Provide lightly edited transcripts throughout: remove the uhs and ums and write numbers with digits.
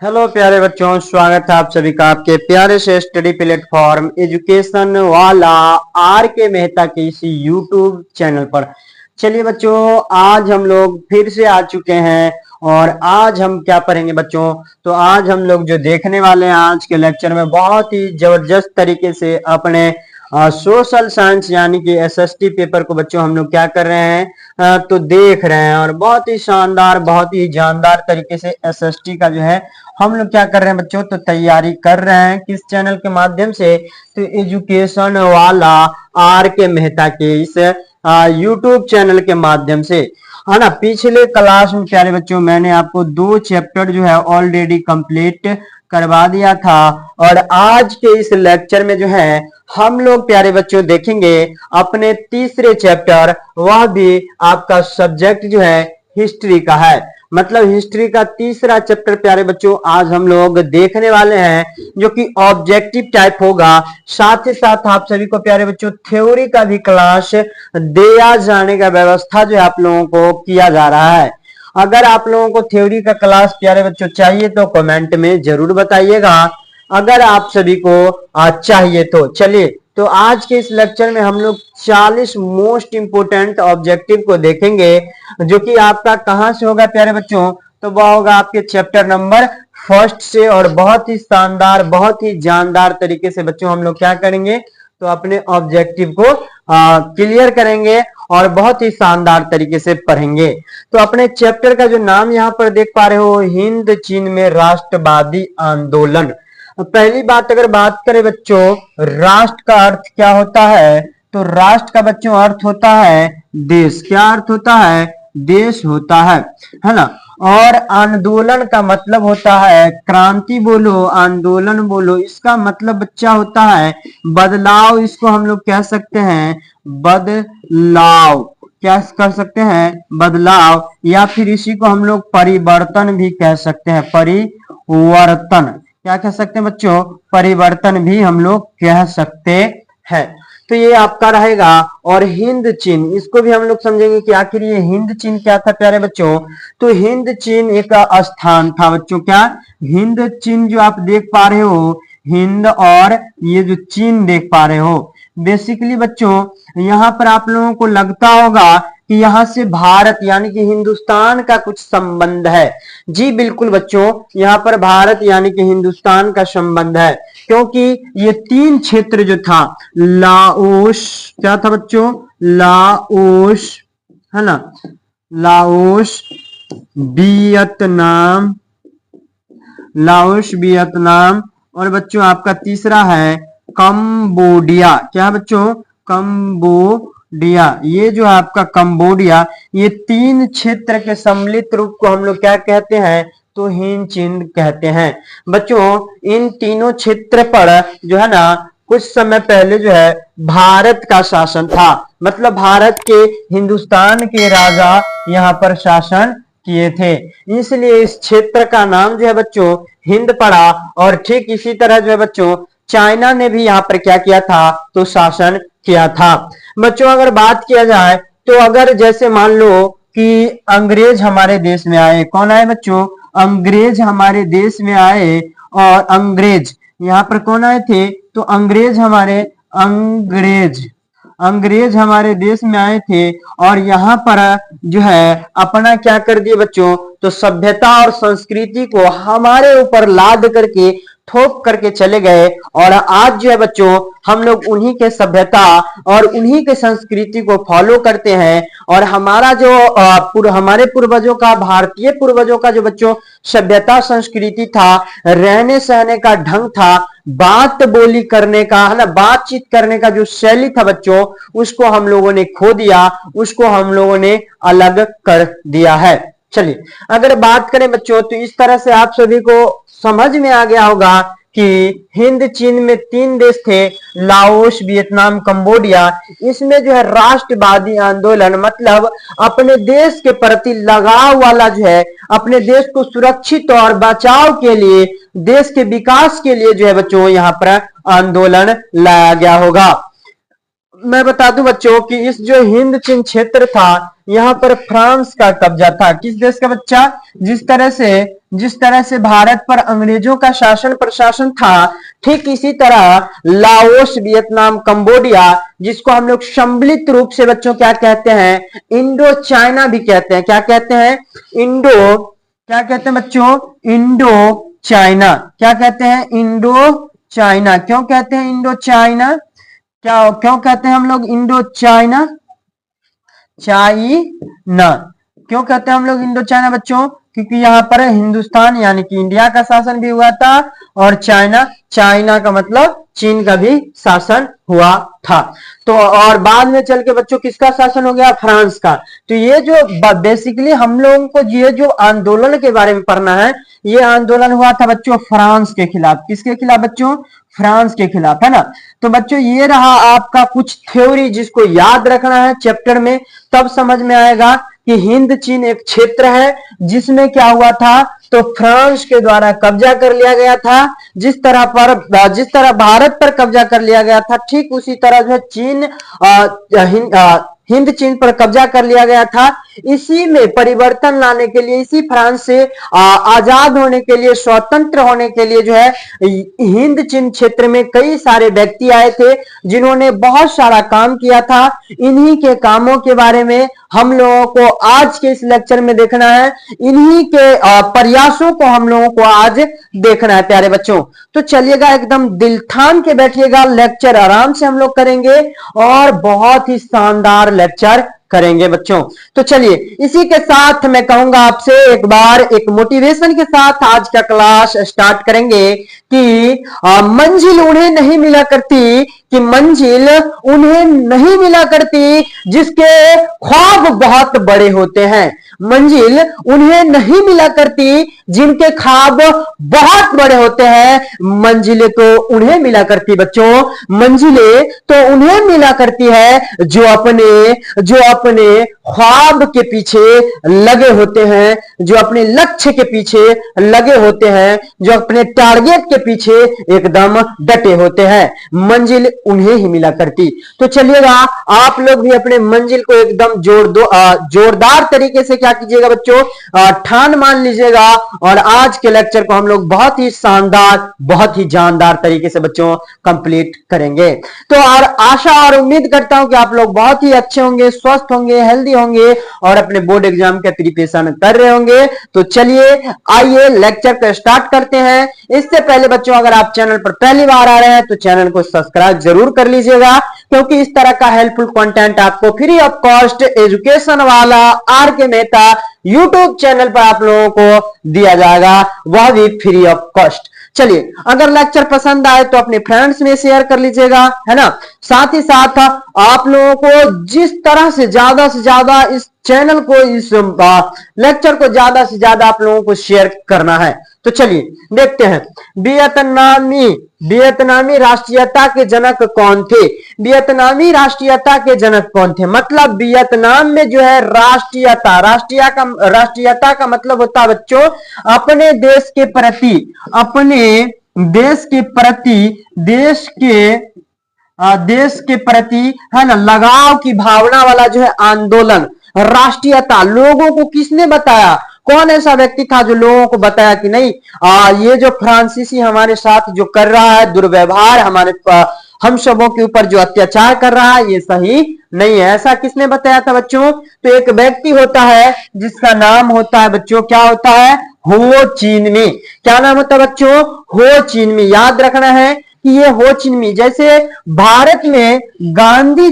Hello प्यारे बच्चों, स्वागत है आप सभी का आपके प्यारे से स्टडी प्लेटफॉर्म एजुकेशन वाला आर के मेहता के इसी यूट्यूब चैनल पर। चलिए बच्चों, आज हम लोग फिर से आ चुके हैं और आज हम क्या पढ़ेंगे बच्चों। तो आज हम लोग जो देखने वाले हैं आज के लेक्चर में बहुत ही जबरदस्त तरीके से अपने सोशल साइंस यानी कि एसएसटी पेपर को बच्चों हम लोग क्या कर रहे हैं तो देख रहे हैं और बहुत ही शानदार बहुत ही जानदार तरीके से एसएसटी का जो है हम लोग क्या कर रहे हैं बच्चों तो तैयारी कर रहे हैं। किस चैनल के माध्यम से? तो एजुकेशन वाला आर के मेहता के इस यूट्यूब चैनल के माध्यम से, है ना। पिछले क्लास में प्यारे बच्चों मैंने आपको 2 चैप्टर जो है ऑलरेडी कंप्लीट करवा दिया था और आज के इस लेक्चर में जो है हम लोग प्यारे बच्चों देखेंगे अपने तीसरे चैप्टर, वह भी आपका सब्जेक्ट जो है हिस्ट्री का है। मतलब हिस्ट्री का तीसरा चैप्टर प्यारे बच्चों आज हम लोग देखने वाले हैं, जो कि ऑब्जेक्टिव टाइप होगा। साथ ही साथ आप सभी को प्यारे बच्चों थ्योरी का भी क्लास दिया जाने का व्यवस्था जो है आप लोगों को किया जा रहा है। अगर आप लोगों को थ्योरी का क्लास प्यारे बच्चों चाहिए तो कमेंट में जरूर बताइएगा, अगर आप सभी को चाहिए तो। चलिए, तो आज के इस लेक्चर में हम लोग 40 मोस्ट इंपोर्टेंट ऑब्जेक्टिव को देखेंगे, जो कि आपका कहां से होगा प्यारे बच्चों, तो वह होगा आपके चैप्टर नंबर फर्स्ट से। और बहुत ही शानदार बहुत ही जानदार तरीके से बच्चों हम लोग क्या करेंगे तो अपने ऑब्जेक्टिव को क्लियर करेंगे और बहुत ही शानदार तरीके से पढ़ेंगे। तो अपने चैप्टर का जो नाम यहाँ पर देख पा रहे हो, हिंद चीन में राष्ट्रवादी आंदोलन। पहली बात अगर बात करें बच्चों राष्ट्र का अर्थ क्या होता है, तो राष्ट्र का बच्चों अर्थ होता है देश। क्या अर्थ होता है? देश होता है ना। और आंदोलन का मतलब होता है क्रांति बोलो, आंदोलन बोलो, इसका मतलब बच्चा होता है बदलाव। इसको हम लोग कह सकते हैं बदलाव। क्या कर सकते हैं? बदलाव। या फिर इसी को हम लोग परिवर्तन भी कह सकते हैं, परिवर्तन। क्या कह सकते हैं बच्चों? परिवर्तन भी हम लोग कह सकते हैं। तो ये आपका रहेगा। और हिंद चीन, इसको भी हम लोग समझेंगे कि आखिर ये हिंद चीन क्या था प्यारे बच्चों। तो हिंद चीन एक स्थान था बच्चों। क्या? हिंद चीन जो आप देख पा रहे हो, हिंद और ये जो चीन देख पा रहे हो, बेसिकली बच्चों यहाँ पर आप लोगों को लगता होगा कि यहाँ से भारत यानी कि हिंदुस्तान का कुछ संबंध है। जी बिल्कुल बच्चों, यहाँ पर भारत यानी कि हिंदुस्तान का संबंध है, क्योंकि ये 3 क्षेत्र जो था, लाओस, क्या था बच्चों? लाओस, है ना, लाओस, वियतनाम, लाओस वियतनाम, और बच्चों आपका तीसरा है कंबोडिया। क्या बच्चों? कंबोडिया। ये जो आपका कंबोडिया, ये 3 क्षेत्र के सम्मिलित रूप को हम लोग क्या कहते हैं तो हिंद चीन कहते हैं। बच्चों इन तीनों क्षेत्र पर जो है ना कुछ समय पहले जो है भारत का शासन था। मतलब भारत के, हिंदुस्तान के राजा यहाँ पर शासन किए थे, इसलिए इस क्षेत्र का नाम जो है बच्चों हिंद पड़ा। और ठीक इसी तरह जो है बच्चों चाइना ने भी यहाँ पर क्या किया था तो शासन किया था। बच्चों अगर बात किया जाए तो अगर जैसे मान लो कि अंग्रेज हमारे देश में आए, कौन आए बच्चों? अंग्रेज हमारे देश में आए। और अंग्रेज यहाँ पर कौन आए थे तो अंग्रेज हमारे देश में आए थे और यहाँ पर जो है अपना क्या कर दिए बच्चों तो सभ्यता और संस्कृति को हमारे ऊपर लाद करके ठोक करके चले गए। और आज जो है बच्चों हम लोग उन्हीं के सभ्यता और उन्हीं के संस्कृति को फॉलो करते हैं। और हमारा जो हमारे पूर्वजों का, भारतीय पूर्वजों का जो बच्चों सभ्यता संस्कृति था, रहने सहने का ढंग था, बात बोली करने का, है ना, बातचीत करने का जो शैली था बच्चों, उसको हम लोगों ने खो दिया, उसको हम लोगों ने अलग कर दिया है। चलिए अगर बात करें बच्चों तो इस तरह से आप सभी को समझ में आ गया होगा कि हिंद चीन में 3 देश थे, लाओस, वियतनाम, कंबोडिया। इसमें जो है राष्ट्रवादी आंदोलन, मतलब अपने देश के प्रति लगाव वाला जो है, अपने देश को सुरक्षित और बचाव के लिए, देश के विकास के लिए जो है बच्चों यहाँ पर आंदोलन लाया गया होगा। मैं बता दूं बच्चों कि इस जो हिंद चीन क्षेत्र था, यहाँ पर फ्रांस का कब्जा था। किस देश का बच्चा? जिस तरह से भारत पर अंग्रेजों का शासन प्रशासन था, ठीक इसी तरह लाओस, वियतनाम, कंबोडिया, जिसको हम लोग सम्मिलित रूप से बच्चों क्या कहते हैं? इंडो चाइना भी कहते हैं। क्या कहते हैं? क्या कहते हैं बच्चों? Indo China. क्या कहते हैं? Indo China. क्यों कहते हैं इंडो चाइना? क्यों कहते हैं हम लोग इंडो चाइना? चाइना क्यों कहते हैं हम लोग इंडो चाइना बच्चों? क्योंकि यहाँ पर हिंदुस्तान यानी कि इंडिया का शासन भी हुआ था, और चाइना का मतलब चीन का भी शासन हुआ था। तो और बाद में चल के बच्चों किसका शासन हो गया? फ्रांस का। तो ये जो बेसिकली हम लोगों को ये जो आंदोलन के बारे में पढ़ना है, ये आंदोलन हुआ था बच्चों फ्रांस के खिलाफ। किसके खिलाफ बच्चों? फ्रांस के खिलाफ, है ना। तो बच्चों ये रहा आपका कुछ थ्योरी, जिसको याद रखना है चैप्टर में, तब समझ में आएगा कि हिंद चीन एक क्षेत्र है जिसमें क्या हुआ था, तो फ्रांस के द्वारा कब्जा कर लिया गया था। जिस तरह भारत पर कब्जा कर लिया गया था, ठीक उसी तरह जो हिंद चीन पर कब्जा कर लिया गया था। इसी में परिवर्तन लाने के लिए, इसी फ्रांस से आजाद होने के लिए, स्वतंत्र होने के लिए जो है हिंद चीन क्षेत्र में कई सारे व्यक्ति आए थे, जिन्होंने बहुत सारा काम किया था। इन्हीं के कामों के बारे में हम लोगों को आज के इस लेक्चर में देखना है। इन्हीं के प्रयासों को हम लोगों को आज देखना है प्यारे बच्चों। तो चलिएगा, एकदम दिल थाम के बैठिएगा, लेक्चर आराम से हम लोग करेंगे और बहुत ही शानदार लेक्चर करेंगे बच्चों। तो चलिए, इसी के साथ मैं कहूंगा आपसे एक बार एक मोटिवेशन के साथ आज का क्लास स्टार्ट करेंगे कि मंजिल उन्हें नहीं मिला करती, कि मंजिल उन्हें नहीं मिला करती जिसके ख्वाब बहुत बड़े होते हैं। मंजिल उन्हें नहीं मिला करती जिनके ख्वाब बहुत बड़े होते हैं। मंजिलें तो उन्हें मिला करती बच्चों, मंजिलें तो उन्हें मिला करती है जो अपने ख्वाब के पीछे लगे होते हैं, जो अपने लक्ष्य के पीछे लगे होते हैं, जो अपने टारगेट के पीछे एकदम डटे होते हैं। मंजिल उन्हें ही मिला करती। तो चलिएगा, आप लोग भी अपने मंजिल को एकदम जोरदार तरीके से क्या कीजिएगा बच्चों? ठान मान लीजिएगा। और आज के लेक्चर को हम लोग बहुत ही शानदार, बहुत ही जानदार तरीके से बच्चों कंप्लीट करेंगे। तो और आशा और उम्मीद करता हूं कि आप लोग बहुत ही अच्छे होंगे, स्वस्थ होंगे, हेल्दी होंगे और अपने बोर्ड एग्जाम के प्रिपरेशन कर रहे होंगे। तो चलिए, आइए लेक्चर को स्टार्ट करते हैं। इससे पहले बच्चों, अगर आप चैनल पर पहली बार आ रहे हैं तो चैनल को सब्सक्राइब जरूर कर लीजिएगा, क्योंकि इस तरह का हेल्पफुल कंटेंट आपको फ्री ऑफ कॉस्ट एजुकेशन वाला आर के मेहता यूट्यूब चैनल पर आप लोगों को दिया जाएगा, वह भी फ्री ऑफ कॉस्ट। चलिए, अगर लेक्चर पसंद आए तो अपने फ्रेंड्स में शेयर कर लीजिएगा, है ना। साथ ही साथ आप लोगों को जिस तरह से ज्यादा इस चैनल को, इस लेक्चर को ज्यादा से ज्यादा आप लोगों को शेयर करना है। तो चलिए देखते हैं, वियतनामी राष्ट्रीयता के जनक कौन थे? वियतनामी राष्ट्रीयता के जनक कौन थे? मतलब वियतनाम में जो है राष्ट्रीयता का मतलब होता है बच्चों अपने देश के प्रति, देश के प्रति है ना लगाव की भावना वाला जो है आंदोलन। राष्ट्रीयता लोगों को किसने बताया? कौन ऐसा व्यक्ति था जो लोगों को बताया कि नहीं, ये जो फ्रांसीसी हमारे साथ जो कर रहा है दुर्व्यवहार, हम सबों के ऊपर जो अत्याचार कर रहा है, ये सही नहीं है। ऐसा किसने बताया था बच्चों? तो एक व्यक्ति होता है जिसका नाम होता है बच्चों, क्या होता है? हो चिन मी। क्या नाम होता है बच्चों? हो चिन मी। याद रखना है कि ये हो चिन मी, जैसे भारत में गांधी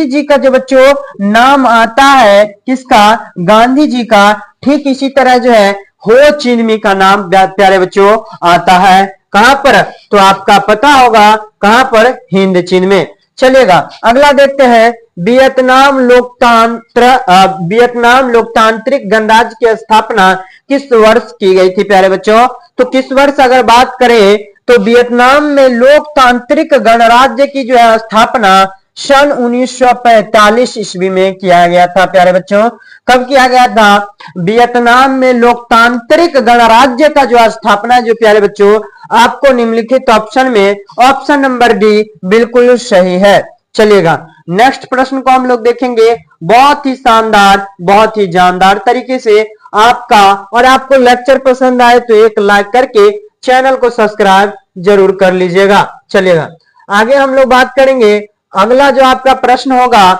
जी का जो बच्चों नाम आता है, किसका? गांधी जी का। ठीक इसी तरह जो है हो चिन मी का नाम प्यारे बच्चों आता है कहां पर? तो आपका पता होगा कहां पर? हिंद चीन में। चलिएगा, अगला देखते हैं, वियतनाम लोकतांत्रिक गणराज्य की स्थापना किस वर्ष की गई थी प्यारे बच्चों? तो किस वर्ष अगर बात करें तो वियतनाम में लोकतांत्रिक गणराज्य की जो है स्थापना सन 1945 ईस्वी में किया गया था प्यारे बच्चों। कब किया गया था? वियतनाम में लोकतांत्रिक गणराज्य का जो स्थापना जो प्यारे बच्चों आपको निम्नलिखित ऑप्शन में ऑप्शन नंबर डी बिल्कुल सही है। चलिएगा नेक्स्ट प्रश्न को हम लोग देखेंगे बहुत ही शानदार, बहुत ही जानदार तरीके से आपका। और आपको लेक्चर पसंद आए तो एक लाइक करके चैनल को सब्सक्राइब जरूर कर लीजिएगा। चलिएगा आगे हम लोग बात करेंगे। अगला जो आपका प्रश्न होगा,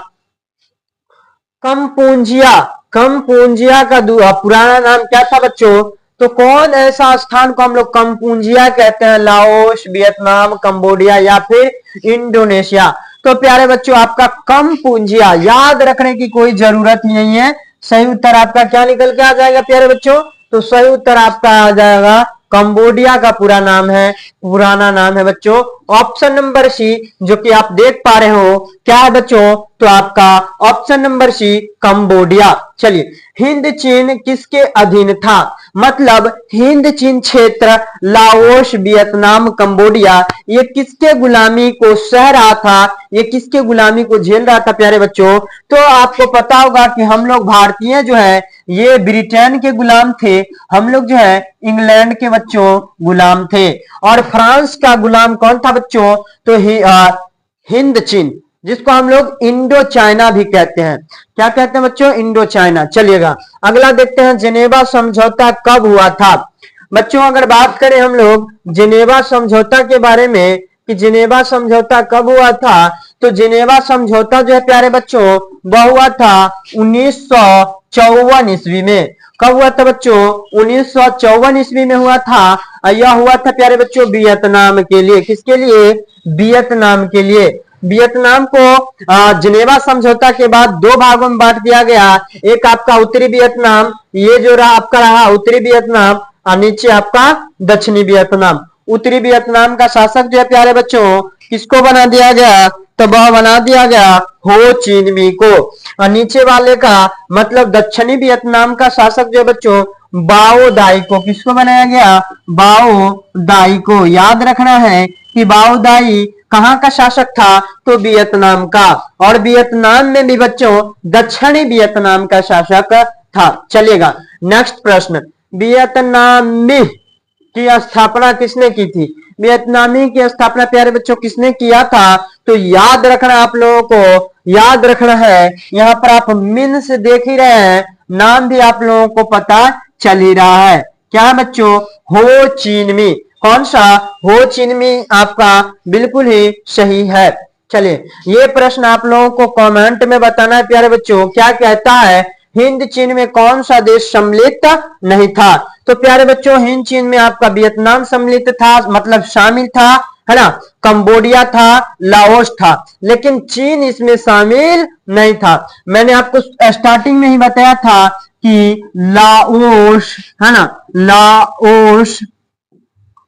कम्पूजिया, कम्पूजिया का पुराना नाम क्या था बच्चों? तो कौन ऐसा स्थान को हम लोग कम्पूजिया कहते हैं? लाओस, वियतनाम, कंबोडिया या फिर इंडोनेशिया? तो प्यारे बच्चों आपका कम्पूजिया, याद रखने की कोई जरूरत नहीं है। सही उत्तर आपका क्या निकल के आ जाएगा प्यारे बच्चों? तो सही उत्तर आपका आ जाएगा कंबोडिया का पूरा नाम है, पुराना नाम है बच्चों ऑप्शन नंबर सी, जो कि आप देख पा रहे हो क्या है बच्चों? तो आपका ऑप्शन नंबर सी कंबोडिया। चलिए हिंद चीन किसके अधीन था? मतलब हिंद चीन क्षेत्र, लाओस, वियतनाम, कंबोडिया, ये किसके गुलामी को सह रहा था? ये किसके गुलामी को झेल रहा था प्यारे बच्चों? तो आपको पता होगा कि हम लोग भारतीय जो है ये ब्रिटेन के गुलाम थे, हम लोग जो है इंग्लैंड के बच्चों गुलाम थे। और फ्रांस का गुलाम कौन था बच्चों? तो हिंद चीन, जिसको हम लोग इंडो चाइना भी कहते हैं। क्या कहते हैं बच्चों? Indo China. चलिएगा अगला देखते हैं, जेनेवा समझौता कब हुआ था? बच्चों अगर बात करें हम लोग जेनेवा समझौता के बारे में कि जेनेवा समझौता कब हुआ था, तो जेनेवा समझौता जो है प्यारे बच्चों वह हुआ था 1954 ईस्वी में। कब हुआ था बच्चों? 1954 ईस्वी में हुआ था। यह हुआ था प्यारे बच्चों वियतनाम के लिए। किसके लिए? वियतनाम के लिए। वियतनाम को जिनेवा समझौता के बाद दो भागों में बांट दिया गया। एक आपका उत्तरी वियतनाम, ये जो रहा आपका रहा उत्तरी वियतनाम, और नीचे आपका दक्षिणी वियतनाम। उत्तरी वियतनाम का शासक जो है प्यारे बच्चों किसको बना दिया गया? तो वह बना दिया गया हो चिन मी को। और नीचे वाले का मतलब दक्षिणी वियतनाम का शासक जो है बच्चों बाओ दाई को। किसको बनाया गया? बाओ दाई को। याद रखना है कि बाओ दाई कहां का शासक था? तो वियतनाम का। और वियतनाम में भी बच्चों दक्षिणी वियतनाम का शासक था। चलिएगा नेक्स्ट प्रश्न, वियतनामी की स्थापना किसने की थी? वियतनामी की स्थापना प्यारे बच्चों किसने किया था? तो याद रखना, आप लोगों को याद रखना है। यहाँ पर आप मिन से देख ही रहे हैं, नाम भी आप लोगों को पता चल ही रहा है। क्या बच्चों? हो चिन मी। कौन सा? हो चिन मी आपका बिल्कुल ही सही है। चलिए ये प्रश्न आप लोगों को कमेंट में बताना है प्यारे बच्चों, क्या कहता है हिंद चीन में कौन सा देश सम्मिलित नहीं था? तो प्यारे बच्चों हिंद चीन में आपका वियतनाम सम्मिलित था, मतलब शामिल था, है ना। कंबोडिया था, लाओस था, लेकिन चीन इसमें शामिल नहीं था। मैंने आपको स्टार्टिंग में ही बताया था कि लाओस, है ना, लाओस,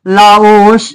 लाओस,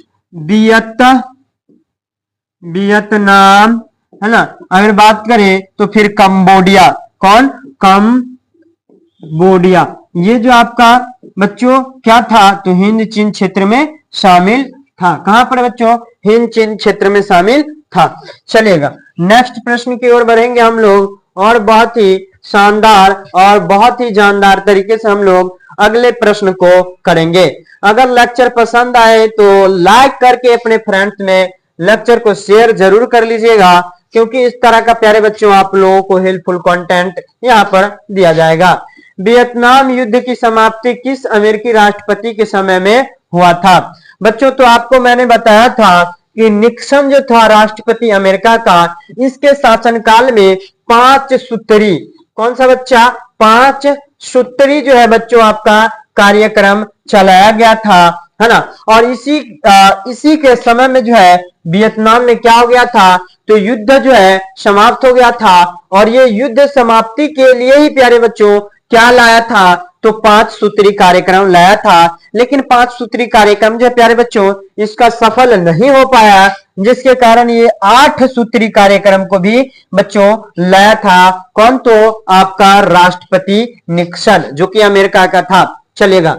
वियतनाम, है ना। अगर बात करें तो फिर कंबोडिया। कौन? कंबोडिया। ये जो आपका बच्चों क्या था? तो हिंद चीन क्षेत्र में शामिल था। कहां पर बच्चों? हिंद चीन क्षेत्र में शामिल था। चलेगा नेक्स्ट प्रश्न की ओर बढ़ेंगे हम लोग, और बहुत ही शानदार और बहुत ही जानदार तरीके से हम लोग अगले प्रश्न को करेंगे। अगर लेक्चर पसंद आए तो लाइक करके अपने फ्रेंड्स में लेक्चर को शेयर जरूर कर लीजिएगा, क्योंकि इस तरह का प्यारे बच्चों आप लोगों को हेल्पफुल कंटेंट यहाँ पर दिया जाएगा। वियतनाम युद्ध की समाप्ति किस अमेरिकी राष्ट्रपति के समय में हुआ था? बच्चों तो आपको मैंने बताया था कि निक्सन जो था राष्ट्रपति अमेरिका का, इसके शासनकाल में 5 सूत्री, कौन सा बच्चा? 5 सूत्री जो है बच्चों आपका कार्यक्रम चलाया गया था, है ना। और इसी के समय में जो है वियतनाम में क्या हो गया था? तो युद्ध जो है समाप्त हो गया था। और ये युद्ध समाप्ति के लिए ही प्यारे बच्चों क्या लाया था? तो 5 सूत्री कार्यक्रम लाया था। लेकिन 5 सूत्री कार्यक्रम जो है प्यारे बच्चों इसका सफल नहीं हो पाया, जिसके कारण ये 8 सूत्री कार्यक्रम को भी बच्चों लाया था। कौन? तो आपका राष्ट्रपति निक्सन, जो कि अमेरिका का था। चलेगा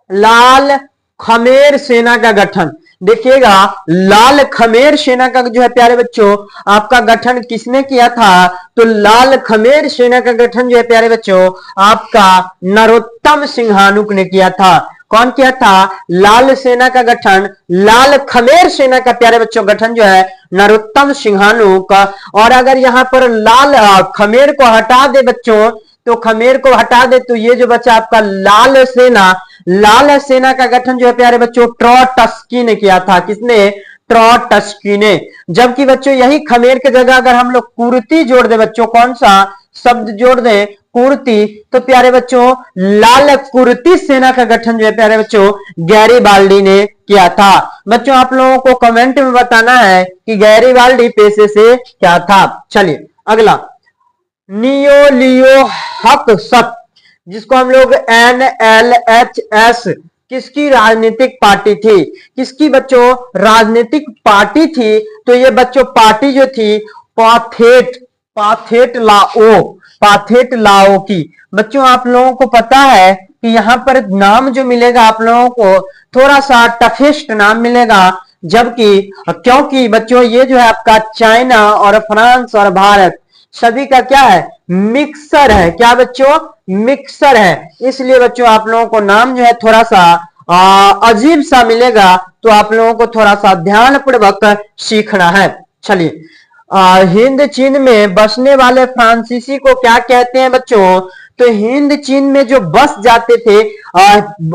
लाल खमेर सेना का गठन, देखिएगा लाल खमेर सेना का जो है प्यारे बच्चों आपका गठन किसने किया था? तो लाल खमेर सेना का गठन जो है प्यारे बच्चों आपका नरोत्तम सिंहानुक ने किया था। कौन किया था? लाल सेना का गठन, लाल खमेर सेना का प्यारे बच्चों गठन जो है नरोत्तम सिंहाणु का। और अगर यहाँ पर लाल खमेर को हटा दे बच्चों, तो खमेर को हटा दे तो ये जो बचा आपका लाल सेना, लाल सेना का गठन जो है प्यारे बच्चों ट्रॉटस्की ने किया था। किसने? ट्रॉटस्की ने। जबकि बच्चों यही खमेर की जगह अगर हम लोग कुर्ती जोड़ दे बच्चों, कौन सा शब्द जोड़ दे? कुर्ती, तो प्यारे बच्चों लाल कुर्ती सेना का गठन जो है प्यारे बच्चों गैरीबाल्डी ने किया था। बच्चों आप लोगों को कमेंट में बताना है कि गैरीबाल्डी पेशे से क्या था। चलिए अगला, नियो लियो हक सत, जिसको हम लोग NLHS, किसकी राजनीतिक पार्टी थी? किसकी बच्चों राजनीतिक पार्टी थी? तो ये बच्चों पार्टी जो थी पाथेट लाओ की। बच्चों आप लोगों को पता है कि यहाँ पर नाम जो मिलेगा आप लोगों को थोड़ा सा टफेस्ट नाम मिलेगा, जबकि क्योंकि बच्चों ये जो है आपका चाइना और फ्रांस और भारत सभी का क्या है? मिक्सर है। क्या बच्चों? मिक्सर है। इसलिए बच्चों आप लोगों को नाम जो है थोड़ा सा अजीब सा मिलेगा, तो आप लोगों को थोड़ा सा ध्यानपूर्वक सीखना है। चलिए, हिंद चीन में बसने वाले फ्रांसीसी को क्या कहते हैं बच्चों? तो हिंद चीन में जो बस जाते थे,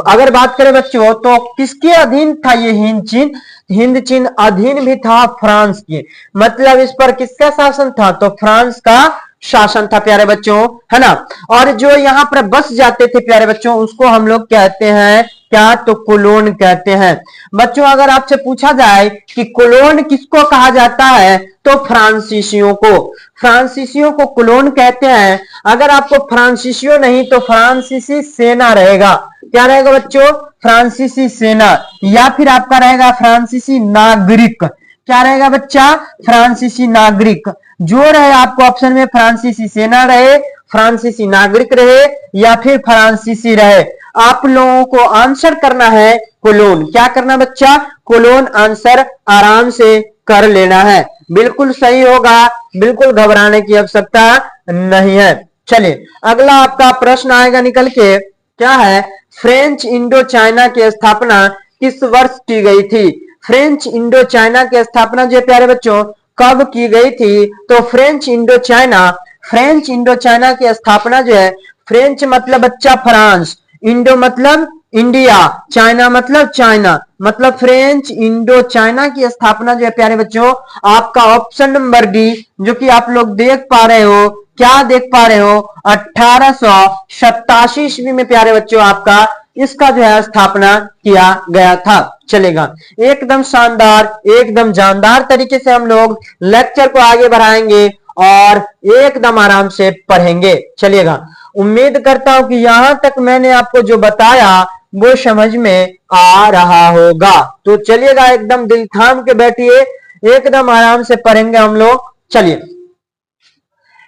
अगर बात करें बच्चों तो किसके अधीन था ये हिंद चीन? हिंद चीन अधीन भी था फ्रांस के। मतलब इस पर किसका शासन था? तो फ्रांस का शासन था प्यारे बच्चों, है ना। और जो यहाँ पर बस जाते थे प्यारे बच्चों, उसको हम लोग कहते हैं क्या? तो कोलोन कहते हैं। बच्चों अगर आपसे पूछा जाए कि कोलोन किसको कहा जाता है, तो फ्रांसीसियों को। फ्रांसीसियों को कोलोन कहते हैं। अगर आपको फ्रांसीसियों नहीं तो फ्रांसीसी सेना रहेगा। क्या रहेगा बच्चों? फ्रांसीसी सेना, या फिर आपका रहेगा फ्रांसीसी नागरिक। क्या रहेगा बच्चा? फ्रांसीसी नागरिक। जो रहे आपको ऑप्शन में, फ्रांसीसी सेना रहे, फ्रांसीसी नागरिक रहे, या फिर फ्रांसीसी रहे। आप लोगों को आंसर करना है कोलोन। क्या करना बच्चा? कोलोन आंसर आराम से कर लेना है, बिल्कुल सही होगा, बिल्कुल घबराने की आवश्यकता नहीं है। चलिए अगला आपका प्रश्न आएगा निकल के, क्या है? फ्रेंच इंडो चाइना की स्थापना किस वर्ष की गई थी? फ्रेंच इंडो चाइना की स्थापना जो प्यारे बच्चों कब की गई थी? तो फ्रेंच इंडो चाइना की स्थापना जो है, फ्रेंच मतलब बच्चा फ्रांस, इंडो मतलब इंडिया, चाइना मतलब चाइना, मतलब फ्रेंच इंडो चाइना की स्थापना जो है प्यारे बच्चों आपका ऑप्शन नंबर डी, जो कि आप लोग देख पा रहे हो, क्या देख पा रहे हो? 1887 ईस्वी में प्यारे बच्चों आपका इसका जो है स्थापना किया गया था। चलेगा, एकदम शानदार, एकदम जानदार तरीके से हम लोग लेक्चर को आगे बढ़ाएंगे और एकदम आराम से पढ़ेंगे। चलिएगा, उम्मीद करता हूं कि यहां तक मैंने आपको जो बताया वो समझ में आ रहा होगा। तो चलिएगा, एकदम दिल थाम के बैठिए, एकदम आराम से पढ़ेंगे हम लोग। चलिए,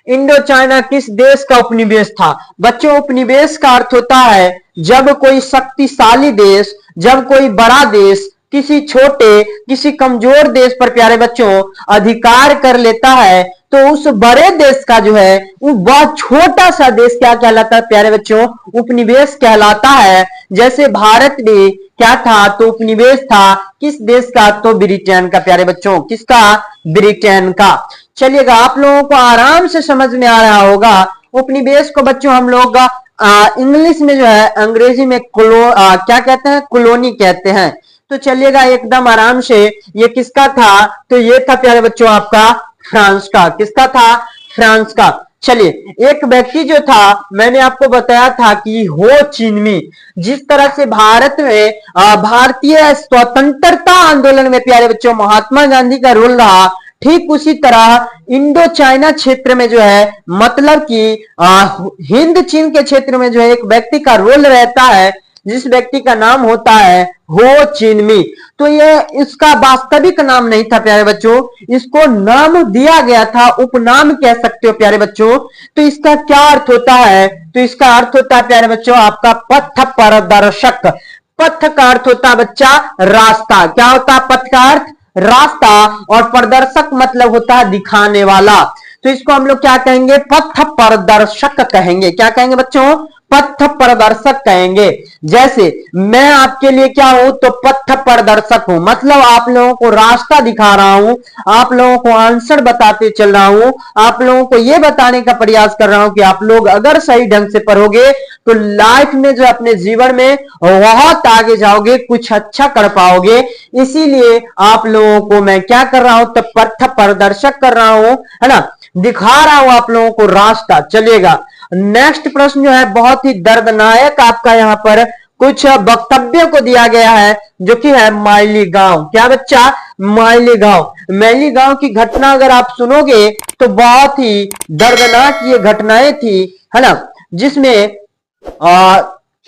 इंडो चाइना किस देश का उपनिवेश था? बच्चों उपनिवेश का अर्थ होता है जब कोई शक्तिशाली देश, जब कोई बड़ा देश किसी छोटे, किसी कमजोर देश पर प्यारे बच्चों अधिकार कर लेता है, तो उस बड़े देश का जो है वो बहुत छोटा सा देश क्या कहलाता है प्यारे बच्चों? उपनिवेश कहलाता है। जैसे भारत में क्या था? तो उपनिवेश था किस देश का? तो ब्रिटेन का प्यारे बच्चों। किसका? ब्रिटेन का। चलिएगा, आप लोगों को आराम से समझ में आ रहा होगा। उपनिवेश को बच्चों हम लोग इंग्लिश में जो है, अंग्रेजी में क्या कहते हैं? कॉलोनी कहते हैं। तो चलिएगा एकदम आराम से, ये किसका था? तो ये था प्यारे बच्चों आपका फ्रांस का। किसका था? फ्रांस का। चलिए, एक व्यक्ति जो था, मैंने आपको बताया था कि हो चिन मिन, जिस तरह से भारत में भारतीय स्वतंत्रता आंदोलन में प्यारे बच्चों महात्मा गांधी का रोल रहा, ठीक उसी तरह इंडो चाइना क्षेत्र में जो है, मतलब कि हिंद चीन के क्षेत्र में जो है एक व्यक्ति का रोल रहता है, जिस व्यक्ति का नाम होता है हो चिन मिन। तो ये इसका वास्तविक नाम नहीं था प्यारे बच्चों, इसको नाम दिया गया था, उपनाम कह सकते हो प्यारे बच्चों। तो इसका क्या अर्थ होता है? तो इसका अर्थ होता है प्यारे बच्चों आपका पथ प्रदर्शक। पथ का अर्थ होता है बच्चा रास्ता। क्या होता है पथ का अर्थ? रास्ता। और प्रदर्शक मतलब होता है दिखाने वाला। तो इसको हम लोग क्या कहेंगे? पथ प्रदर्शक कहेंगे। क्या कहेंगे बच्चों? पथ प्रदर्शक कहेंगे। जैसे मैं आपके लिए क्या हूं, तो पथ प्रदर्शक हूं, मतलब आप लोगों को रास्ता दिखा रहा हूं, आप लोगों को आंसर बताते चल रहा हूं, आप लोगों को यह बताने का प्रयास कर रहा हूं कि आप लोग अगर सही ढंग से पढ़ोगे तो लाइफ में जो अपने जीवन में बहुत आगे जाओगे, कुछ अच्छा कर पाओगे। इसीलिए आप लोगों को मैं क्या कर रहा हूं, तो पथ प्रदर्शक कर रहा हूं, है ना, दिखा रहा हूं आप लोगों को रास्ता। चलिएगा नेक्स्ट प्रश्न जो है बहुत ही दर्दनाक आपका यहाँ पर कुछ वक्तव्य को दिया गया है, जो कि है माइलीगांव। क्या बच्चा, माइलीगांव। माइलीगांव की घटना अगर आप सुनोगे तो बहुत ही दर्दनाक ये घटनाएं थी, है ना, जिसमें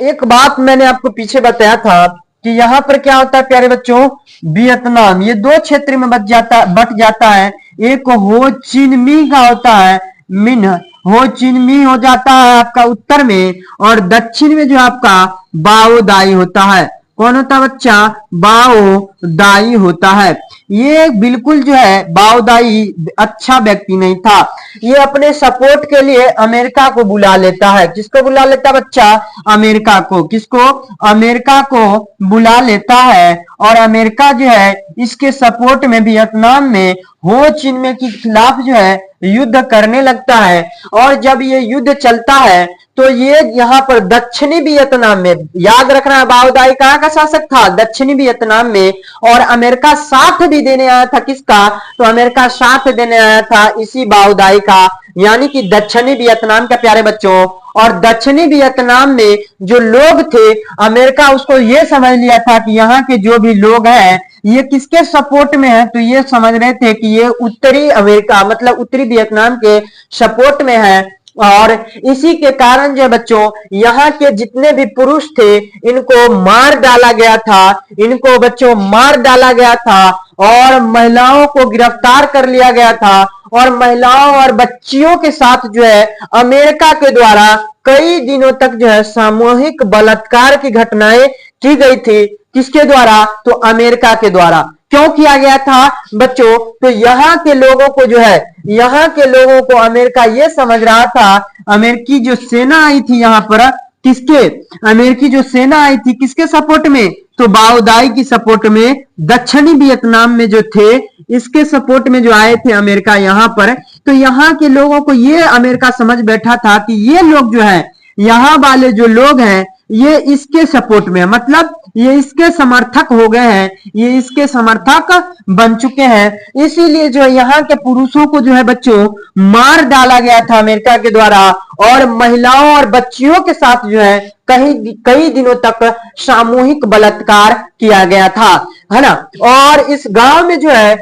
एक बात मैंने आपको पीछे बताया था कि यहां पर क्या होता है प्यारे बच्चों, वियतनाम ये दो क्षेत्र में बट जाता है। एक हो चिन मी का होता है, मिन हो चिन मी हो जाता है आपका उत्तर में, और दक्षिण में जो आपका बाओ दाई होता है। कौन होता है बच्चा, बाओ दाई होता है। ये बिल्कुल जो है बाओ दाई अच्छा व्यक्ति नहीं था। ये अपने सपोर्ट के लिए अमेरिका को बुला लेता है। किसको बुला लेता है बच्चा, अमेरिका को। किसको, अमेरिका को बुला लेता है, और अमेरिका जो है इसके सपोर्ट में वियतनाम में हो चिन में के खिलाफ जो है युद्ध करने लगता है। और जब ये युद्ध चलता है तो ये यहाँ पर दक्षिणी वियतनाम में, याद रखना है बाओ दाई कहाँ का शासक था, दक्षिणी वियतनाम में, और अमेरिका साथ भी देने आया था। किसका, तो अमेरिका साथ देने आया था इसी बाओ दाई का, यानी कि दक्षिणी वियतनाम के प्यारे बच्चों। और दक्षिणी वियतनाम में जो लोग थे, अमेरिका उसको ये समझ लिया था कि यहाँ के जो भी लोग हैं ये किसके सपोर्ट में है, तो ये समझ रहे थे कि ये उत्तरी अमेरिका मतलब उत्तरी वियतनाम के सपोर्ट में है। और इसी के कारण जो बच्चों यहाँ के जितने भी पुरुष थे इनको मार डाला गया था, इनको बच्चों मार डाला गया था, और महिलाओं को गिरफ्तार कर लिया गया था, और महिलाओं और बच्चियों के साथ जो है अमेरिका के द्वारा कई दिनों तक जो है सामूहिक बलात्कार की घटनाएं की गई थी। किसके द्वारा, तो अमेरिका के द्वारा। क्यों किया गया था बच्चों, तो यहाँ के लोगों को जो है, यहाँ के लोगों को अमेरिका ये समझ रहा था, अमेरिकी जो सेना आई थी यहाँ पर, किसके, अमेरिकी जो सेना आई थी किसके सपोर्ट में, तो बाओ दाई की सपोर्ट में, दक्षिणी वियतनाम में जो थे इसके सपोर्ट में जो आए थे अमेरिका यहाँ पर। तो यहाँ के लोगों को ये अमेरिका समझ बैठा था कि ये लोग जो है, यहाँ वाले जो लोग हैं ये इसके सपोर्ट में, मतलब ये इसके समर्थक हो गए हैं, ये इसके समर्थक बन चुके हैं। इसीलिए जो यहाँ के पुरुषों को जो है बच्चों मार डाला गया था अमेरिका के द्वारा, और महिलाओं और बच्चियों के साथ जो है कई दिनों तक सामूहिक बलात्कार किया गया था, है ना। और इस गांव में जो है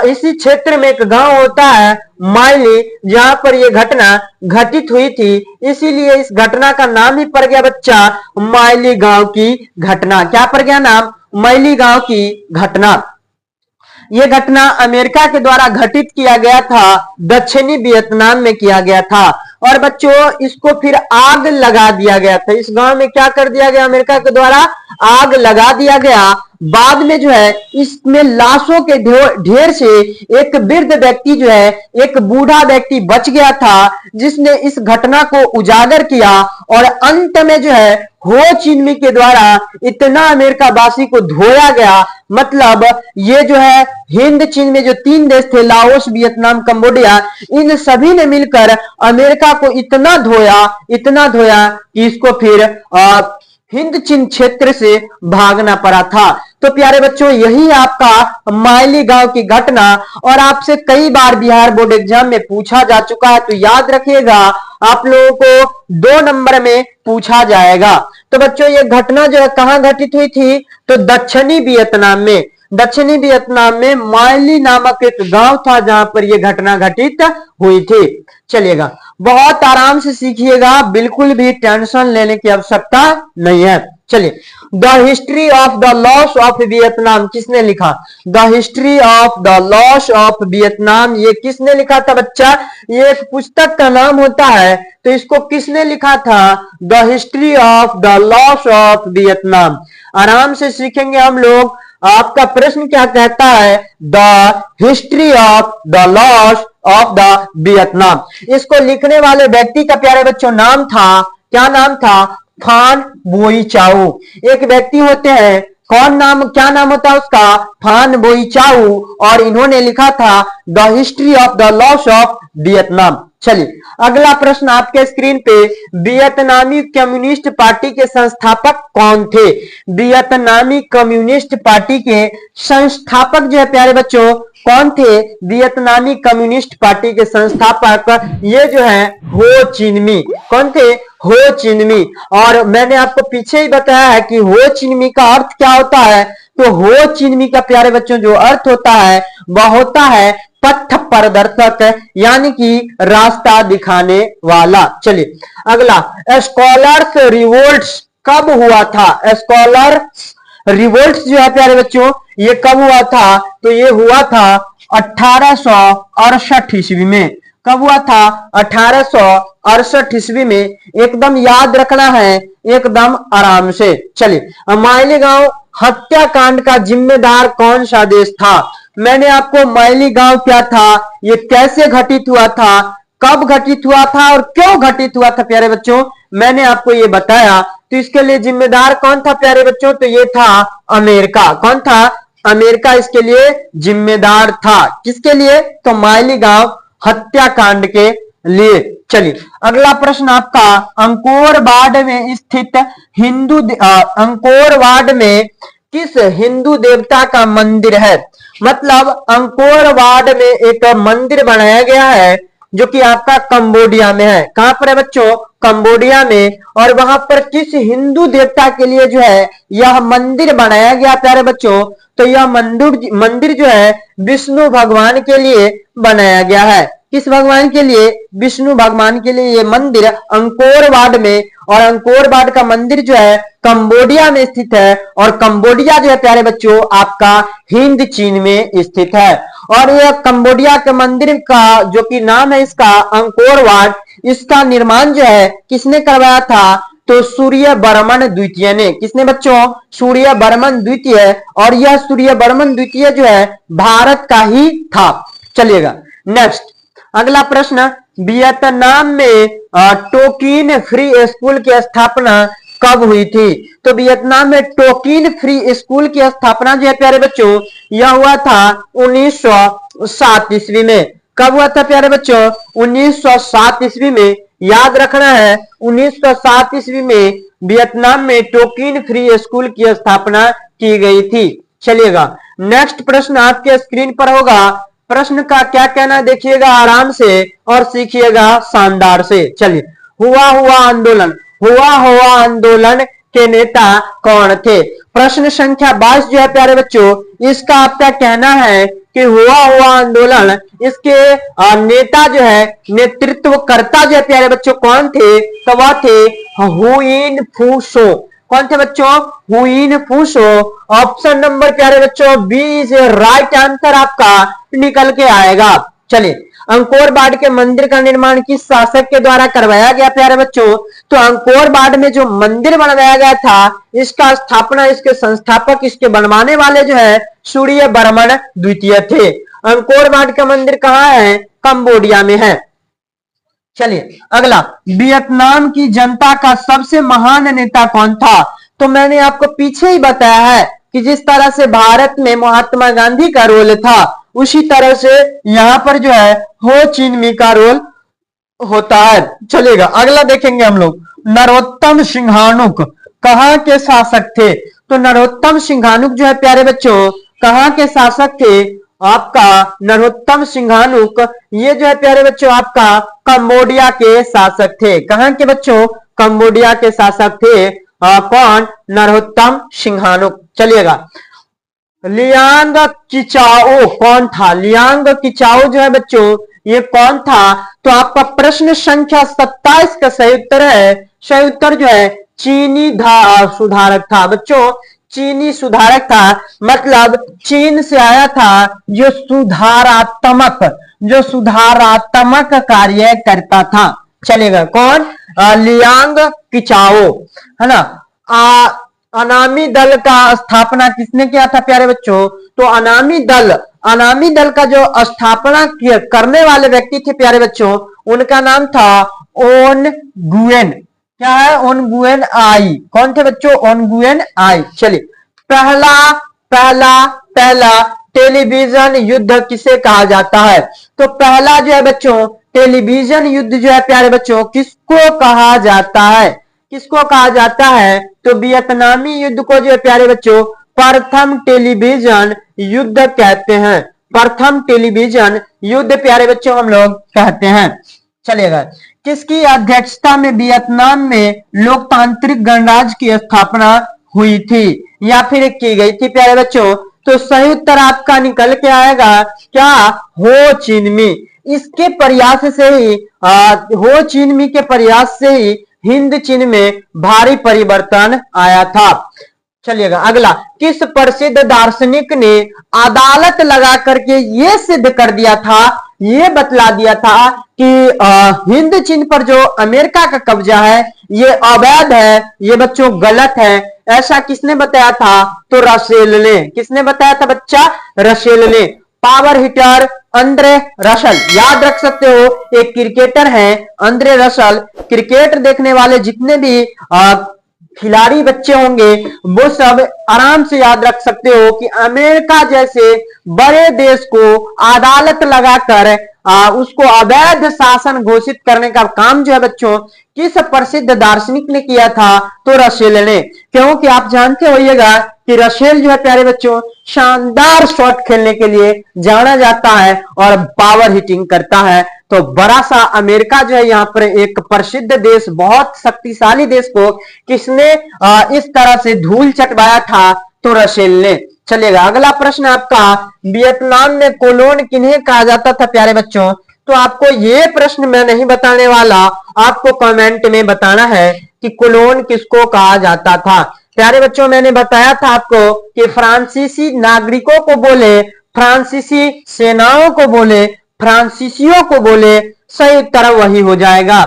इसी क्षेत्र में एक गांव होता है माइली, जहां पर यह घटना घटित हुई थी। इसीलिए इस घटना का नाम ही पड़ गया बच्चा माइली गांव की घटना। क्या पड़ गया नाम, माइली गांव की घटना। यह घटना अमेरिका के द्वारा घटित किया गया था, दक्षिणी वियतनाम में किया गया था। और बच्चों इसको फिर आग लगा दिया गया था। इस गांव में क्या कर दिया गया अमेरिका के द्वारा, आग लगा दिया गया। बाद में जो है इसमें लाशों के ढेर से एक वृद्ध व्यक्ति जो है, एक बूढ़ा व्यक्ति बच गया था, जिसने इस घटना को उजागर किया। और अंत में जो है हो चिन मी के द्वारा इतना अमेरिका वासी को धोया गया, मतलब ये जो है हिंद चीन में जो 3 देश थे, लाओस, वियतनाम, कंबोडिया, इन सभी ने मिलकर अमेरिका को इतना धोया कि इसको फिर हिंद चीन क्षेत्र से भागना पड़ा था। तो प्यारे बच्चों यही आपका माइली गांव की घटना, और आपसे कई बार बिहार बोर्ड एग्जाम में पूछा जा चुका है, तो याद रखिएगा आप लोगों को 2 नंबर में पूछा जाएगा। तो बच्चों ये घटना जो है कहां घटित हुई थी, तो दक्षिणी वियतनाम में। दक्षिणी वियतनाम में माइली नामक एक गांव था जहां पर यह घटना घटित हुई थी। चलिएगा बहुत आराम से सीखिएगा, बिल्कुल भी टेंशन लेने की आवश्यकता नहीं है। चलिए, the history of the loss of Vietnam किसने लिखा, the history of the loss of Vietnam ये किसने लिखा था बच्चा, ये एक पुस्तक का नाम होता है। तो इसको किसने लिखा था, the history of the loss of Vietnam. आराम से सीखेंगे हम लोग। आपका प्रश्न क्या कहता है, the history of the loss of the Vietnam. इसको लिखने वाले व्यक्ति का प्यारे बच्चों नाम था क्या नाम था? फान बोईचाओ। एक व्यक्ति होते हैं, कौन नाम, क्या नाम होता है उसका? फान बोईचाओ। और इन्होंने लिखा था the history of the loss of Vietnam. चलिए अगला प्रश्न आपके स्क्रीन पे, वियतनामी कम्युनिस्ट पार्टी के संस्थापक कौन थे? वियतनामी कम्युनिस्ट पार्टी के संस्थापक जो है प्यारे बच्चों कौन थे? वियतनामी कम्युनिस्ट पार्टी के संस्थापक ये जो है हो चिन्ह। कौन थे? हो चिन्ह। और मैंने आपको पीछे ही बताया है कि हो चिन्ह का अर्थ क्या होता है। तो हो चिन्ह का प्यारे बच्चों जो अर्थ होता है वह होता है पथ प्रदर्शक, यानी कि रास्ता दिखाने वाला। चलिए अगला, स्कॉलर्स रिवोल्ट्स कब हुआ था? स्कॉलर्स रिवोल्ट्स जो है प्यारे बच्चों ये कब हुआ था? तो ये हुआ था 1868 ईस्वी में। कब हुआ था? 1868 ईस्वी में। एकदम याद रखना है, एकदम आराम से। चलिए मालिगांव हत्याकांड का जिम्मेदार कौन सा देश था? मैंने आपको मालिगांव क्या था, ये कैसे घटित हुआ था, कब घटित हुआ था और क्यों घटित हुआ था प्यारे बच्चों, मैंने आपको ये बताया। तो इसके लिए जिम्मेदार कौन था प्यारे बच्चों? तो ये था अमेरिका। कौन था? अमेरिका इसके लिए जिम्मेदार था। किसके लिए? तो मालिगांव हत्याकांड के लिए। चलिए अगला प्रश्न आपका, अंकोरवाड में स्थित अंकोरवाड में किस हिंदू देवता का मंदिर है? मतलब अंकोरवाड में एक मंदिर बनाया गया है जो कि आपका कंबोडिया में है। कहां पर है बच्चों? कंबोडिया में। और वहां पर किस हिंदू देवता के लिए जो है यह मंदिर बनाया गया प्यारे बच्चों? तो यह मंदिर जो है विष्णु भगवान के लिए बनाया गया है। किस भगवान के लिए? विष्णु भगवान के लिए ये मंदिर अंकोरवाड में। और अंकोरवाड का मंदिर जो है कंबोडिया में स्थित है। और कंबोडिया जो है प्यारे बच्चों आपका हिंद चीन में स्थित है। और यह कंबोडिया के मंदिर का जो कि नाम है इसका अंकोरवाड, इसका निर्माण जो है किसने करवाया था? तो सूर्यवर्मन द्वितीय ने। किसने बच्चों? सूर्यवर्मन द्वितीय। और यह सूर्यवर्मन द्वितीय जो है भारत का ही था। चलिएगा नेक्स्ट अगला प्रश्न, वियतनाम में टोकिन फ्री स्कूल की स्थापना कब हुई थी? तो वियतनाम में टोकिन फ्री स्कूल की स्थापना जो है प्यारे बच्चों यह हुआ था 1907 ईस्वी में। कब हुआ था प्यारे बच्चों? 1907 ईस्वी में। याद रखना है 1907 ईस्वी में वियतनाम में टोकिन फ्री स्कूल की स्थापना की गई थी। चलिएगा नेक्स्ट प्रश्न आपके स्क्रीन पर होगा। प्रश्न का क्या कहना देखिएगा आराम से और सीखिएगा शानदार से। चलिए, हुआ आंदोलन के नेता कौन थे? प्रश्न संख्या 22 जो है प्यारे बच्चों इसका आपका कहना है कि हुआ आंदोलन इसके नेता जो है नेतृत्वकर्ता जो है प्यारे बच्चों कौन थे? तो वह थे हुइन फूसो। कौन थे बच्चों? हुइन फूसो। ऑप्शन नंबर प्यारे बच्चों बी इज राइट आंसर आपका निकल के आएगा। चलिए अंकोरवाड के मंदिर का निर्माण किस शासक के द्वारा करवाया गया प्यारे बच्चों? तो अंकोरवाड में जो मंदिर बनवाया गया था इसका स्थापना, इसके संस्थापक, इसके बनवाने वाले जो है सूर्यवर्मन द्वितीय थे। अंकोरवाड का मंदिर कहाँ है? कंबोडिया में है। चलिए अगला, वियतनाम की जनता का सबसे महान नेता कौन था? तो मैंने आपको पीछे ही बताया है कि जिस तरह से भारत में महात्मा गांधी का रोल था उसी तरह से यहां पर जो है हो चिन मी का रोल होता है। चलेगा अगला देखेंगे हम लोग, नरोत्तम सिंघानुक कहां के शासक थे? तो नरोत्तम सिंघानुक जो है प्यारे बच्चों कहां के शासक थे? आपका नरोत्तम सिंघानुक ये जो है प्यारे बच्चों आपका कंबोडिया के शासक थे। कहां के बच्चों? कंबोडिया के शासक थे। कौन? नरोत्तम सिंघानुक। चलिएगा, लियांग किचाओ कौन था? लियांग किचाओ जो है बच्चों ये कौन था? तो आपका प्रश्न संख्या 27 का सही उत्तर है, सही उत्तर जो है चीनी सुधारक था। बच्चों चीनी सुधारक था, मतलब चीन से आया था जो सुधारात्मक कार्य करता था। चलेगा कौन? लियांग किचाओ है ना। अनामी दल का स्थापना किसने किया था प्यारे बच्चों? तो अनामी दल का जो स्थापना करने वाले व्यक्ति थे प्यारे बच्चों उनका नाम था ओन गुएन। क्या है, ओनगुएन आई। कौन थे बच्चों, ओनगुएन आई। चलिए, पहला पहला पहला टेलीविजन युद्ध किसे कहा जाता है? तो पहला जो है बच्चों टेलीविजन युद्ध जो है प्यारे बच्चों किसको कहा जाता है? किसको कहा जाता है? तो वियतनामी युद्ध को जो है प्यारे बच्चों प्रथम टेलीविजन युद्ध कहते हैं। प्रथम टेलीविजन युद्ध प्यारे बच्चों हम लोग कहते हैं। चलिएगा, किसकी अध्यक्षता में वियतनाम में लोकतांत्रिक गणराज्य की स्थापना हुई थी या फिर की गई थी प्यारे बच्चों? तो सही उत्तर आपका निकल के आएगा क्या, हो चिन्ह। इसके प्रयास से ही हो चिन्ह के प्रयास से ही हिंद चीन में भारी परिवर्तन आया था। चलिएगा अगला, किस प्रसिद्ध दार्शनिक ने अदालत लगा करके ये सिद्ध कर दिया था, ये बतला दिया था कि हिंद चीन पर जो अमेरिका का कब्जा है ये अवैध है, ये बच्चों गलत है। ऐसा किसने बताया था? तो रसेल ने। किसने बताया था बच्चा? रसेल ने। पावर हिटर अंद्रे रसल, याद रख सकते हो, एक क्रिकेटर है अंद्रे रसल। क्रिकेट देखने वाले जितने भी खिलाड़ी बच्चे होंगे वो सब आराम से याद रख सकते हो कि अमेरिका जैसे बड़े देश को अदालत लगाकर उसको अवैध शासन घोषित करने का काम जो है बच्चों किस प्रसिद्ध दार्शनिक ने किया था? तो रसेल ने। क्योंकि आप जानते होइएगा कि रसेल जो है प्यारे बच्चों शानदार शॉट खेलने के लिए जाना जाता है और पावर हिटिंग करता है। तो बड़ा सा अमेरिका जो है यहाँ पर एक प्रसिद्ध देश, बहुत शक्तिशाली देश को किसने इस तरह से धूल चटवाया था? तो रसेल ने। चलिएगा अगला प्रश्न आपका, वियतनाम में कोलोन किन्हें कहा जाता था प्यारे बच्चों? तो आपको ये प्रश्न मैं नहीं बताने वाला, आपको कमेंट में बताना है कि कोलोन किसको कहा जाता था। प्यारे बच्चों मैंने बताया था आपको कि फ्रांसीसी नागरिकों को बोले, फ्रांसीसी सेनाओं को बोले, फ्रांसीसियों को बोले, सही उत्तर वही हो जाएगा।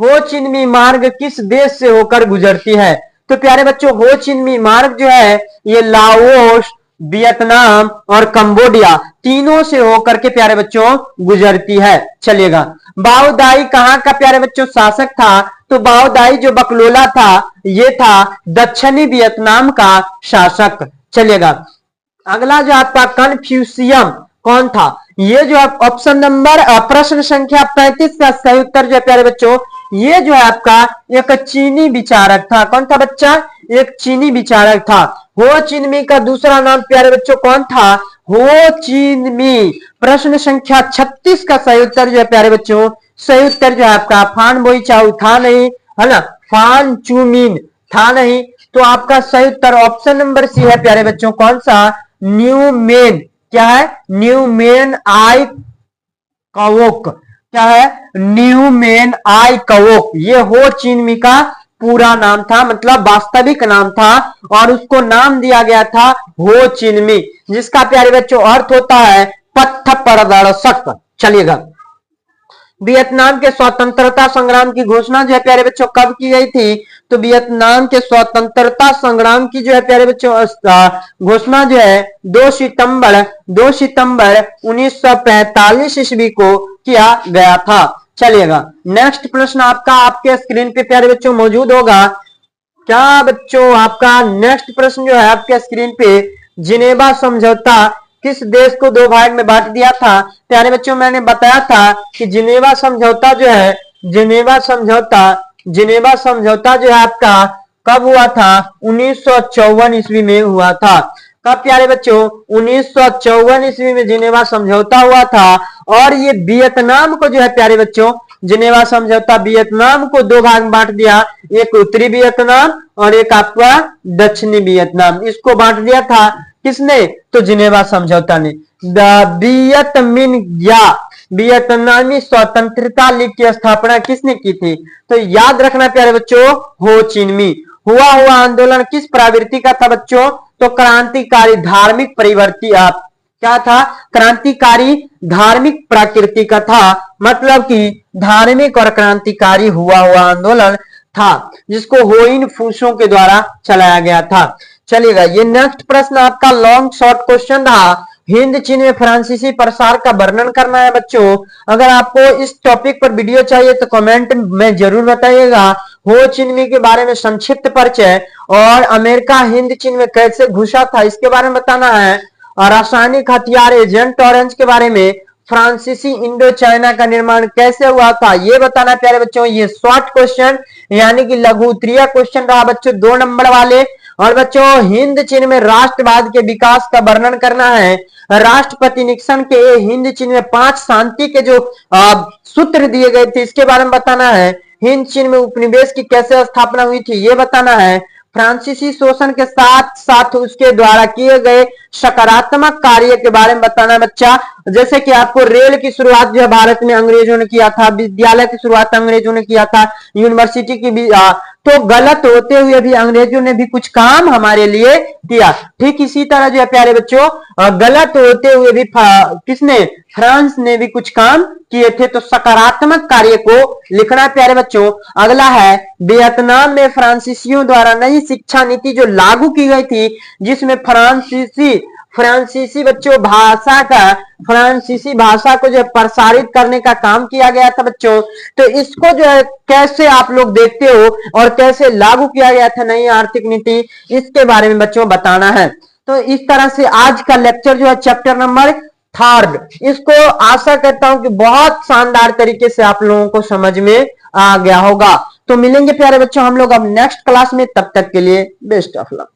हो चिन्ह मार्ग किस देश से होकर गुजरती है? तो प्यारे बच्चों हो चिन्ह मार्ग जो है ये लाओस, वियतनाम और कंबोडिया तीनों से होकर के प्यारे बच्चों गुजरती है। चलिएगा, बाओ दाई कहां का प्यारे बच्चों शासक था? तो बाओ दाई जो बकलोला था ये था दक्षिणी वियतनाम का शासक। चलिएगा अगला जो आपका कन्फ्यूशियम कौन था? ये जो ऑप्शन नंबर प्रश्न संख्या 35 का सही उत्तर जो है प्यारे बच्चों ये जो है आपका एक चीनी विचारक था। कौन था बच्चा? एक चीनी विचारक था। हो चिन्ह का दूसरा नाम प्यारे बच्चों कौन था? हो चिन्ह। प्रश्न संख्या 36 का सही उत्तर जो है प्यारे बच्चों सही उत्तर जो है आपका फान बोई चाउ था नहीं, है ना, फान चूमिन था नहीं। तो आपका सही उत्तर ऑप्शन नंबर सी है प्यारे बच्चों, कौन सा? न्यूमेन। क्या है? न्यूमेन आई कवोक। क्या है? न्यूमेन आई कवोक। ये हो चिन्ह का पूरा नाम था, मतलब वास्तविक नाम था और उसको नाम दिया गया था हो चिन्ह, जिसका प्यारे बच्चों अर्थ होता है पथ प्रदर्शक। चलिएगा, वियतनाम के स्वतंत्रता संग्राम की घोषणा जो है प्यारे बच्चों कब की गई थी? तो वियतनाम के स्वतंत्रता संग्राम की जो है प्यारे बच्चों घोषणा जो है 2 सितंबर 1945 ईस्वी को किया गया था। चलिएगा नेक्स्ट प्रश्न आपका आपके स्क्रीन पे प्यारे बच्चों मौजूद होगा। क्या बच्चों आपका नेक्स्ट प्रश्न जो है आपके स्क्रीन पे, जिनेवा समझौता किस देश को 2 भाग में बांट दिया था? प्यारे बच्चों मैंने बताया था कि जिनेवा समझौता जो है जिनेवा समझौता जो है आपका कब हुआ था? 1954 ईस्वी में हुआ था। कब प्यारे बच्चों? 1954 ईस्वी में जिनेवा समझौता हुआ था। और ये वियतनाम को जो है प्यारे बच्चों जिनेवा समझौता वियतनाम को 2 भाग में बांट दिया, एक उत्तरी वियतनाम और एक आपका दक्षिणी वियतनाम। इसको बांट दिया था किसने? तो जिनेवा समझौता ने। वियतनामी स्वतंत्रता लीग की स्थापना किसने की थी? तो याद रखना प्यारे बच्चों हो चिन्ह। हुआ आंदोलन किस प्रवृत्ति का था बच्चों? तो क्रांतिकारी धार्मिक परिवर्ती क्या था? क्रांतिकारी धार्मिक प्रकृति का था, मतलब कि धार्मिक और क्रांतिकारी हुआ आंदोलन था जिसको होइन फूसों के द्वारा चलाया गया था। चलिएगा ये नेक्स्ट प्रश्न आपका लॉन्ग शॉर्ट क्वेश्चन था। हिंद चीन में फ्रांसीसी प्रसार का वर्णन करना है बच्चों। अगर आपको इस टॉपिक पर वीडियो चाहिए तो कमेंट में जरूर बताइएगा। हो चिन मिन्ह के बारे में संक्षिप्त परिचय, और अमेरिका हिंद चीन में कैसे घुसा था इसके बारे में बताना है, और रासायनिक हथियार एजेंट ऑरेंज के बारे में, फ्रांसीसी इंडो चाइना का निर्माण कैसे हुआ था ये बताना प्यारे बच्चों। ये शॉर्ट क्वेश्चन यानी कि लघु उत्तरीय क्वेश्चन रहा बच्चों 2 नंबर वाले। और बच्चों हिंद चीन में राष्ट्रवाद के विकास का वर्णन करना है। राष्ट्रपति निक्सन के हिंद चीन में 5 शांति के जो सूत्र दिए गए थे इसके बारे में बताना है। हिंद चीन में उपनिवेश की कैसे स्थापना हुई थी ये बताना है। फ्रांसीसी शोषण के साथ साथ उसके द्वारा किए गए सकारात्मक कार्य के बारे में बताना है बच्चा। जैसे कि आपको रेल की शुरुआत जो है भारत में अंग्रेजों ने किया था, विद्यालय की शुरुआत अंग्रेजों ने किया था, यूनिवर्सिटी की भी तो गलत होते हुए भी अंग्रेजों ने भी कुछ काम हमारे लिए किया। ठीक इसी तरह जो है प्यारे बच्चों गलत होते हुए भी किसने, फ्रांस ने भी कुछ काम किए थे। तो सकारात्मक कार्य को लिखना है प्यारे बच्चों। अगला है वियतनाम में फ्रांसीसियों द्वारा नई शिक्षा नीति जो लागू की गई थी, जिसमें फ्रांसीसी बच्चों भाषा का, फ्रांसीसी भाषा को जो है प्रसारित करने का काम किया गया था बच्चों। तो इसको जो है कैसे आप लोग देखते हो और कैसे लागू किया गया था नई आर्थिक नीति, इसके बारे में बच्चों बताना है। तो इस तरह से आज का लेक्चर जो है चैप्टर नंबर 3 इसको आशा करता हूं कि बहुत शानदार तरीके से आप लोगों को समझ में आ गया होगा। तो मिलेंगे प्यारे बच्चों हम लोग अब नेक्स्ट क्लास में, तब तक के लिए बेस्ट ऑफ लक।